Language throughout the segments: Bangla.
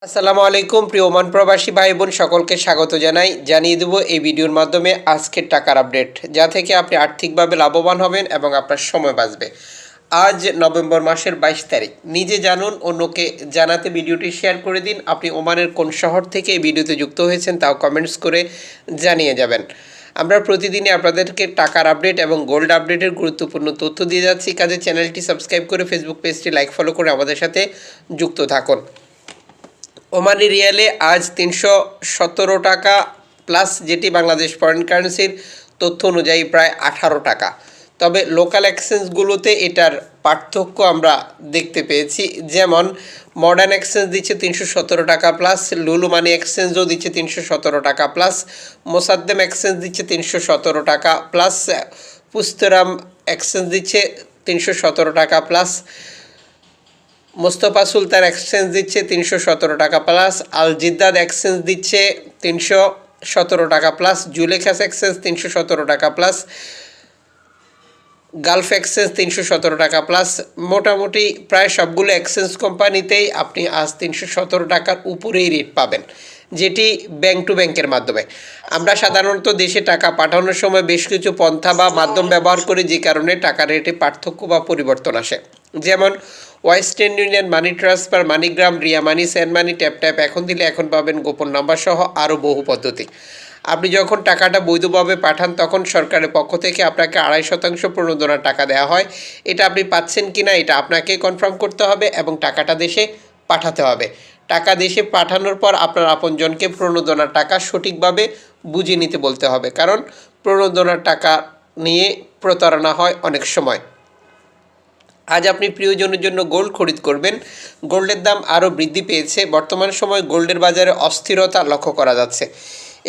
আসসালামু আলাইকুম প্রিয় ওমান প্রবাসী ভাই বোন সকলকে স্বাগত জানিয়ে দেব এই ভিডিওর মাধ্যমে আজকের টাকার আপডেট, যা থেকে আপনি আর্থিকভাবে লাভবান হবেন এবং আপনার সময় বাঁচবে। আজ নভেম্বর মাসের 22 তারিখ। নিজে জানুন, অন্যকে জানাতে ভিডিওটি শেয়ার করে দিন। আপনি ওমানের কোন শহর থেকে এই ভিডিওতে যুক্ত হয়েছেন তাও কমেন্টস করে জানিয়ে যাবেন। আমরা প্রতিদিনই আপনাদেরকে টাকার আপডেট এবং গোল্ড আপডেটের গুরুত্বপূর্ণ তথ্য দিয়ে যাচ্ছি। কাজে চ্যানেলটি সাবস্ক্রাইব করে ফেসবুক পেজটি লাইক ফলো করে আমাদের সাথে যুক্ত থাকুন। ওমানি রিয়ালে আজ 317 টাকা প্লাস, যেটি বাংলাদেশ ফরেন কারেন্সির তথ্য অনুযায়ী প্রায় 18 টাকা। তবে লোকাল এক্সচেঞ্জগুলোতে এটার পার্থক্য আমরা দেখতে পেয়েছি। যেমন মডার্ন এক্সচেঞ্জ দিচ্ছে 317 টাকা প্লাস, লুলু মানি এক্সচেঞ্জও দিচ্ছে 317 টাকা প্লাস, মোসাদ্দেম এক্সচেঞ্জ দিচ্ছে 317 টাকা প্লাস, পুস্তরাম এক্সচেঞ্জ দিচ্ছে 317 টাকা প্লাস, মোস্তফা সুলতান এক্সচেঞ্জ দিচ্ছে 317 টাকা প্লাস, আল জিদ্দাদ এক্সচেঞ্জ দিচ্ছে 317 টাকা প্লাস, জুলেখাস এক্সচেঞ্জ 317 টাকা প্লাস, গালফ এক্সচেঞ্জ 317 টাকা প্লাস। মোটামুটি প্রায় সবগুলো এক্সচেঞ্জ কোম্পানিতেই আপনি আজ 317 টাকার উপরেই রেট পাবেন, যেটি ব্যাংক টু ব্যাংকের মাধ্যমে। আমরা সাধারণত দেশে টাকা পাঠানোর সময় বেশ কিছু পন্থা বা মাধ্যম ব্যবহার করি, যে কারণে টাকার রেটে পার্থক্য বা পরিবর্তন আসে। যেমন Western Union, money transfer, MoneyGram, Ria money, send money, tap এখন দিলে এখন পাবেন গোপন নাম্বার সহ আরও বহু পদ্ধতি। আপনি যখন টাকাটা বৈধভাবে পাঠান তখন সরকারের পক্ষ থেকে আপনাকে 2.5% প্রণোদনার টাকা দেওয়া হয়। এটা আপনি পাচ্ছেন কি না এটা আপনাকে কনফার্ম করতে হবে এবং টাকাটা দেশে পাঠাতে হবে। টাকা দেশে পাঠানোর পর আপনার আপনজনকে প্রণোদনার টাকা সঠিকভাবে বুঝে নিতে বলতে হবে, কারণ প্রণোদনার টাকা নিয়ে প্রতারণা হয় অনেক সময়। আজ আপনি প্রিয়জনের জন্য গোল্ড খরিদ করবেন। গোল্ডের দাম আরও বৃদ্ধি পেয়েছে। বর্তমান সময় গোল্ডের বাজারে অস্থিরতা লক্ষ্য করা যাচ্ছে।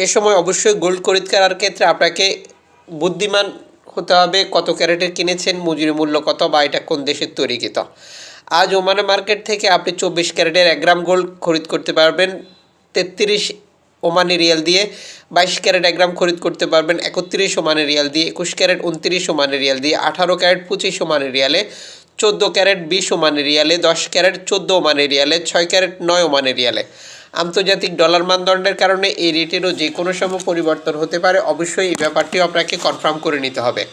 এ সময় অবশ্যই গোল্ড খরিদ করার ক্ষেত্রে আপনাকে বুদ্ধিমান হতে হবে। কত ক্যারেটের কিনেছেন, মজুরি মূল্য কত, বা এটা কোন দেশের তৈরিকৃত। আজ ওমানের মার্কেট থেকে আপনি 24 ক্যারেটের 1 গ্রাম গোল্ড খরিদ করতে পারবেন 33 ওমানি রিয়াল দিয়ে, 22 ক্যারেট 1 গ্রাম খরিদ করতে পারবেন 31 ওমানি রিয়াল দিয়ে, 21 ক্যারেট 29 ওমানি রিয়াল দিয়ে, 18 ক্যারেট 25 ওমানি রিয়ালে, 14 ক্যারেট 20 ওমানি রিয়ালে, 10 ক্যারেট 14 ওমানি রিয়ালে, 6 ক্যারেট 9 ওমানি রিয়ালে। আন্তর্জাতিক ডলার মানদণ্ডের কারণে এই রেটেরও যে কোনো সময় পরিবর্তন হতে পারে। অবশ্যই এই ব্যাপারটিও আপনাকে কনফার্ম করে নিতে হবে।